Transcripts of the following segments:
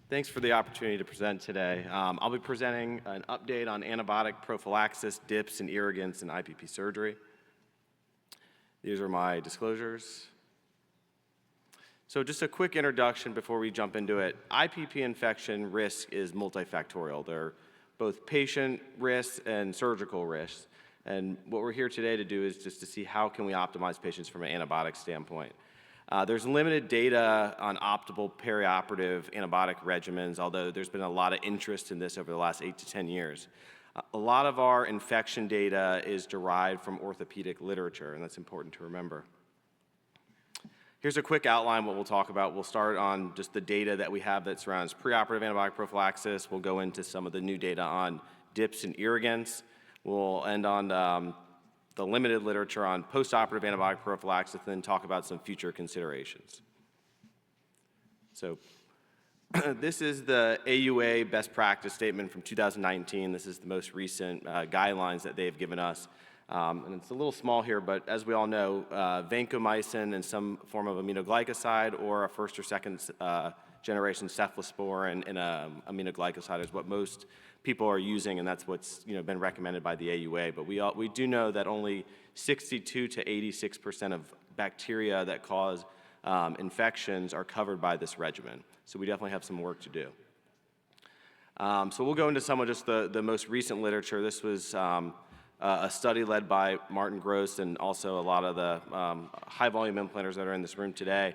Thanks for the opportunity to present today. I'll be presenting an update on antibiotic prophylaxis, DIPS, and irrigants in IPP surgery. These are my disclosures. So just a quick introduction before we jump into it. IPP infection risk is multifactorial. There are both patient risks and surgical risks. And what we're here today to do is just to see how can we optimize patients from an antibiotic standpoint. There's limited data on optimal perioperative antibiotic regimens, although there's been a lot of interest in this over the last 8 to 10 years. A lot of our infection data is derived from orthopedic literature, and that's important to remember. Here's a quick outline what we'll talk about. We'll start on just the data that we have that surrounds preoperative antibiotic prophylaxis. We'll go into some of the new data on DIPS and irrigants. We'll end on the limited literature on postoperative antibiotic prophylaxis, and then talk about some future considerations. So this is the AUA best practice statement from 2019. This is the most recent guidelines that they've given us. And it's a little small here, but as we all know, vancomycin and some form of aminoglycoside or a first or second generation cephalosporin in an aminoglycoside is what most people are using, and that's what's been recommended by the AUA. But we do know that only 62 to 86% of bacteria that cause infections are covered by this regimen. So we definitely have some work to do. So we'll go into some of just the most recent literature. This was a study led by Martin Gross and also a lot of the high volume implanters that are in this room today.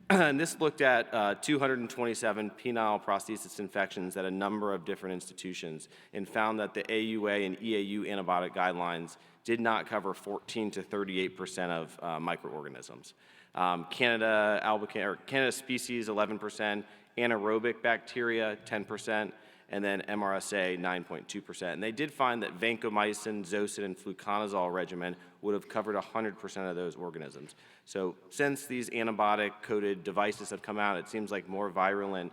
And this looked at 227 penile prosthesis infections at a number of different institutions and found that the AUA and EAU antibiotic guidelines did not cover 14 to 38% of microorganisms. Candida species, 11%, anaerobic bacteria, 10%, and then MRSA, 9.2%. And they did find that vancomycin, zosyn, and fluconazole regimen would have covered 100% of those organisms. So since these antibiotic-coated devices have come out, it seems like more virulent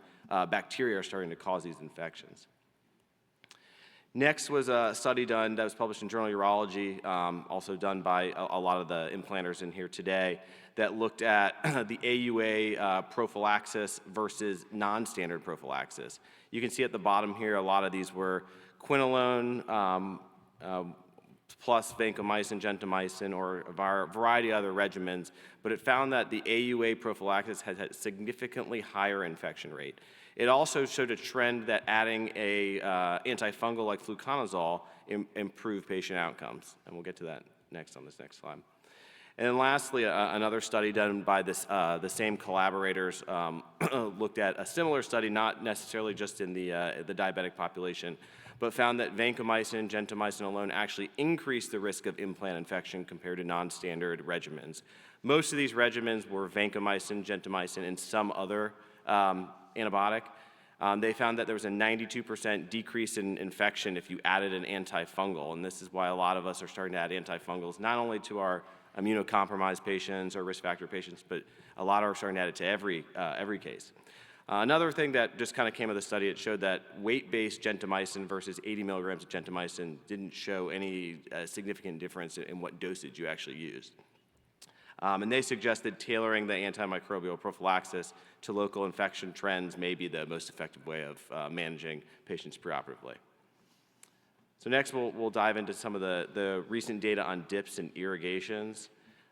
bacteria are starting to cause these infections. Next was a study done that was published in Journal of Urology, also done by a lot of the implanters in here today, that looked at the AUA prophylaxis versus non-standard prophylaxis. You can see at the bottom here, a lot of these were quinolone plus vancomycin, gentamicin, or a variety of other regimens, but it found that the AUA prophylaxis had a significantly higher infection rate. It also showed a trend that adding a antifungal like fluconazole improved patient outcomes, and we'll get to that next on this next slide. And then lastly, another study done by the same collaborators looked at a similar study, not necessarily just in the diabetic population, but found that vancomycin and gentamicin alone actually increased the risk of implant infection compared to non-standard regimens. Most of these regimens were vancomycin, gentamicin, and some other antibiotic. They found that there was a 92% decrease in infection if you added an antifungal, and this is why a lot of us are starting to add antifungals, not only to our immunocompromised patients or risk factor patients, but a lot are starting to add it to every case. Another thing that just kind of came of the study, it showed that weight-based gentamicin versus 80 milligrams of gentamicin didn't show any significant difference in what dosage you actually used. And they suggested tailoring the antimicrobial prophylaxis to local infection trends may be the most effective way of managing patients preoperatively. So next, we'll dive into some of the recent data on DIPS and irrigations.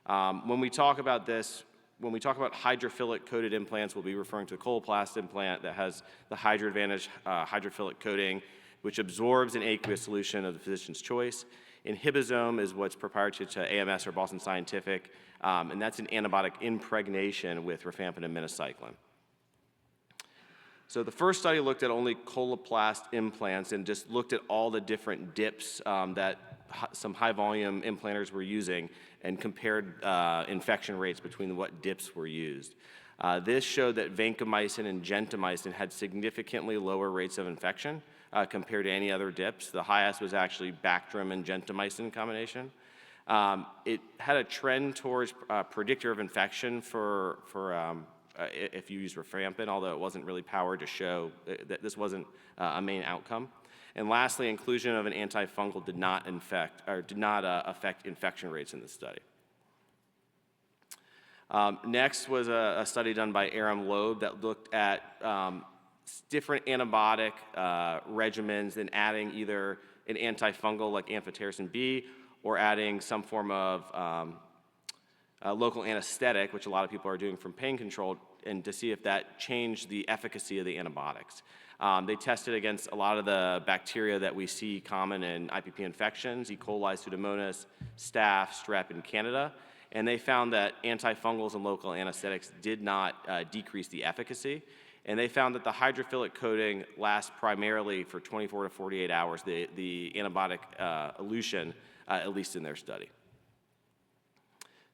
When we talk about this, when we talk about hydrophilic coated implants, we'll be referring to the Coloplast implant that has the HydroAdvantage hydrophilic coating, which absorbs an aqueous solution of the physician's choice. Inhibisome is what's proprietary to AMS or Boston Scientific, and that's an antibiotic impregnation with rifampin and minocycline. So the first study looked at only Coloplast implants and just looked at all the different DIPs that some high-volume implanters were using and compared infection rates between what DIPs were used. This showed that vancomycin and gentamicin had significantly lower rates of infection compared to any other DIPs. The highest was actually Bactrim and gentamicin combination. It had a trend towards predictor of infection for if you use rifampin, although it wasn't really powered to show that this wasn't a main outcome. And lastly, inclusion of an antifungal did not affect infection rates in this study. Next was a study done by Aram Loeb that looked at different antibiotic regimens and adding either an antifungal like amphotericin B or adding some form of local anesthetic, which a lot of people are doing from pain control, and to see if that changed the efficacy of the antibiotics. They tested against a lot of the bacteria that we see common in IPP infections, E. coli, Pseudomonas, Staph, Strep, and Candida, and they found that antifungals and local anesthetics did not decrease the efficacy. And they found that the hydrophilic coating lasts primarily for 24 to 48 hours, the antibiotic elution, at least in their study.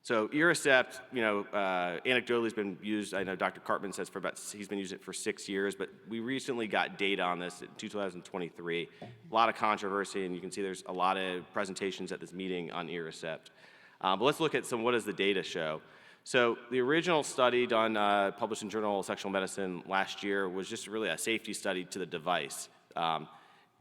So Iricept, anecdotally has been used, I know Dr. Cartman says he's been using it for 6 years, but we recently got data on this in 2023. A lot of controversy, and you can see there's a lot of presentations at this meeting on Iricept. But let's look at what does the data show. So the original study done, published in Journal of Sexual Medicine last year, was just really a safety study to the device.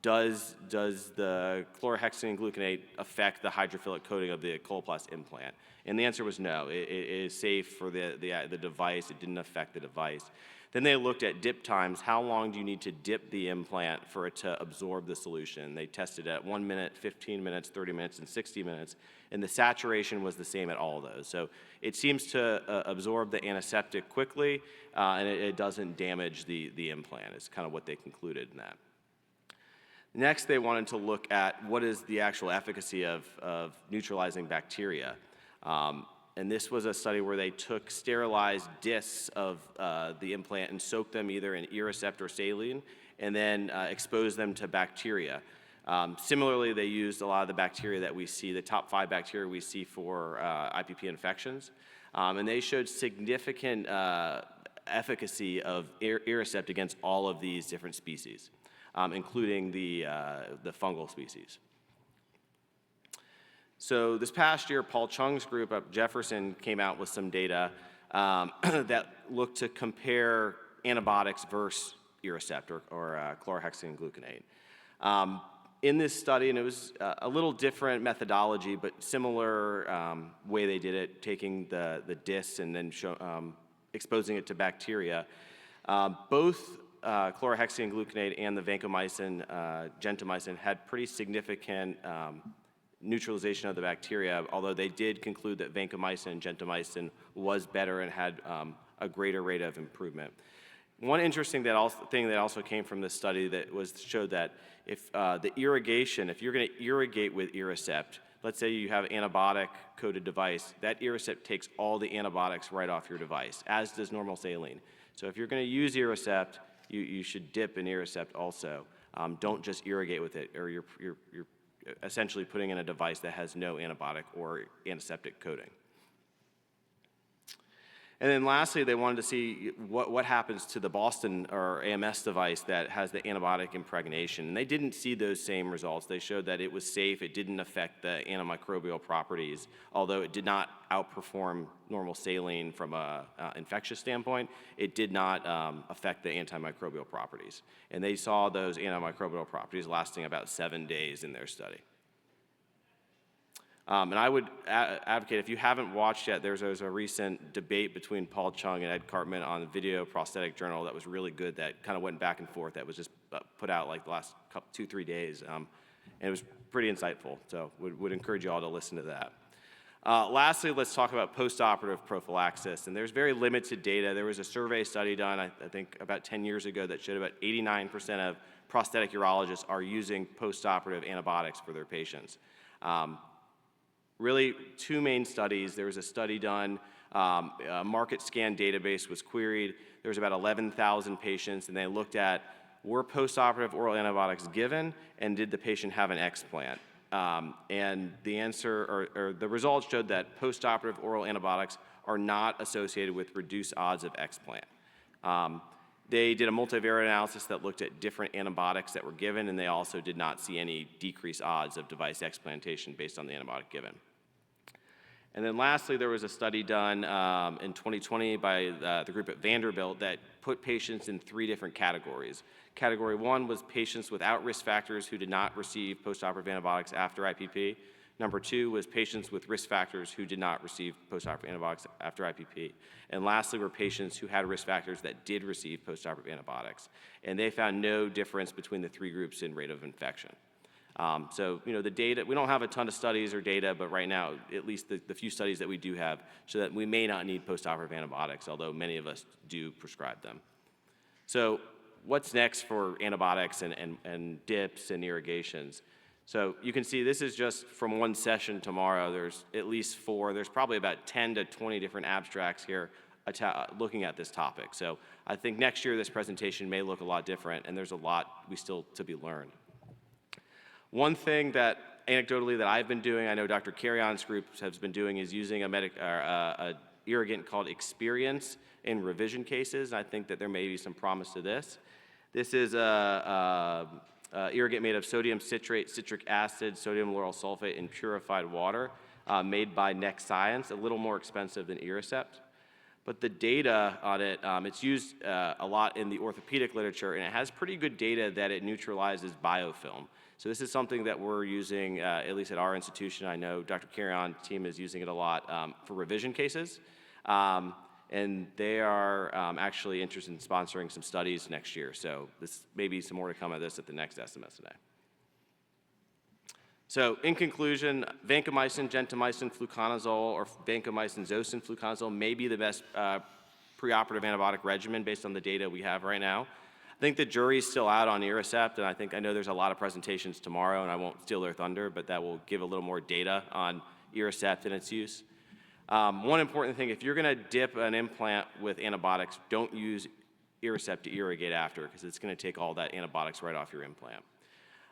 Does the chlorhexidine gluconate affect the hydrophilic coating of the Coloplast implant? And the answer was no. It is safe for the device. It didn't affect the device. Then they looked at dip times. How long do you need to dip the implant for it to absorb the solution? They tested at 1 minute, 15 minutes, 30 minutes, and 60 minutes, and the saturation was the same at all of those. So it seems to absorb the antiseptic quickly, and it doesn't damage the implant, is kind of what they concluded in that. Next, they wanted to look at what is the actual efficacy of neutralizing bacteria. And this was a study where they took sterilized discs of the implant and soaked them either in Iricept or saline and then exposed them to bacteria. Similarly, they used a lot of the bacteria that we see, the top 5 bacteria we see for IPP infections. And they showed significant efficacy of Iricept against all of these different species, including the fungal species. So this past year, Paul Chung's group at Jefferson came out with some data that looked to compare antibiotics versus Iricept or chlorhexidine gluconate. In this study, and it was a little different methodology, but similar way they did it, taking the discs and then exposing it to bacteria. Both chlorhexidine gluconate and the vancomycin, gentamicin had pretty significant neutralization of the bacteria, although they did conclude that vancomycin and gentamicin was better and had a greater rate of improvement. One interesting thing that also came from this study that showed that if the irrigation, if you're going to irrigate with Iricept, let's say you have an antibiotic-coated device, that Iricept takes all the antibiotics right off your device, as does normal saline. So if you're going to use Iricept, you should dip in Iricept also. Don't just irrigate with it, or you're essentially putting in a device that has no antibiotic or antiseptic coating. And then lastly, they wanted to see what happens to the Boston or AMS device that has the antibiotic impregnation. And they didn't see those same results. They showed that it was safe. It didn't affect the antimicrobial properties, although it did not outperform normal saline from an infectious standpoint. It did not affect the antimicrobial properties. And they saw those antimicrobial properties lasting about 7 days in their study. And I would advocate, if you haven't watched yet, there's a recent debate between Paul Chung and Ed Cartman on the Video Prosthetic Journal that was really good, that kind of went back and forth, that was just put out like the last 2-3 days. And it was pretty insightful, so would encourage you all to listen to that. Lastly, let's talk about postoperative prophylaxis. And there's very limited data. There was a survey study done, I think, about 10 years ago that showed about 89% of prosthetic urologists are using postoperative antibiotics for their patients. Really, 2 main studies. There was a study done, a market scan database was queried. There was about 11,000 patients, and they looked at, were postoperative oral antibiotics given, and did the patient have an explant? And the answer, or the results showed that postoperative oral antibiotics are not associated with reduced odds of explant. They did a multivariate analysis that looked at different antibiotics that were given, and they also did not see any decreased odds of device explantation based on the antibiotic given. And then lastly, there was a study done in 2020 by the group at Vanderbilt that put patients in 3 different categories. Category 1 was patients without risk factors who did not receive postoperative antibiotics after IPP. Number 2 was patients with risk factors who did not receive postoperative antibiotics after IPP. And lastly were patients who had risk factors that did receive postoperative antibiotics. And they found no difference between the 3 groups in rate of infection. So, the data, we don't have a ton of studies or data, but right now, at least the few studies that we do have show that we may not need postoperative antibiotics, although many of us do prescribe them. So what's next for antibiotics and DIPs and irrigations? So you can see this is just from one session tomorrow. There's at least 4. There's probably about 10 to 20 different abstracts here looking at this topic. So I think next year this presentation may look a lot different, and there's a lot still to be learned. One thing that anecdotally that I've been doing, I know Dr. Carrion's group has been doing, is using a irrigant called Experience in revision cases. I think that there may be some promise to this. This is a irrigant made of sodium citrate, citric acid, sodium lauryl sulfate, and purified water, made by Next Science, a little more expensive than Irricept. But the data on it, it's used a lot in the orthopedic literature, and it has pretty good data that it neutralizes biofilm. So this is something that we're using, at least at our institution. I know Dr. Carrion's team is using it a lot for revision cases. And they are actually interested in sponsoring some studies next year. So this may be some more to come at this at the next SMSNA. So in conclusion, vancomycin, gentamicin, fluconazole, or vancomycin, zosyn, fluconazole may be the best preoperative antibiotic regimen based on the data we have right now. I think the jury's still out on Irricept, and I know there's a lot of presentations tomorrow, and I won't steal their thunder, but that will give a little more data on Irricept and its use. One important thing, if you're going to dip an implant with antibiotics, don't use Irricept to irrigate after, because it's going to take all that antibiotics right off your implant.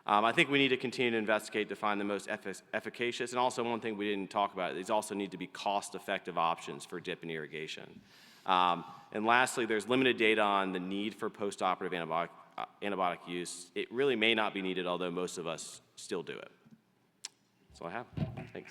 I think we need to continue to investigate to find the most efficacious, and also one thing we didn't talk about, these also need to be cost-effective options for dip and irrigation. And lastly, there's limited data on the need for postoperative antibiotic use. It really may not be needed, although most of us still do it. That's all I have. Thanks.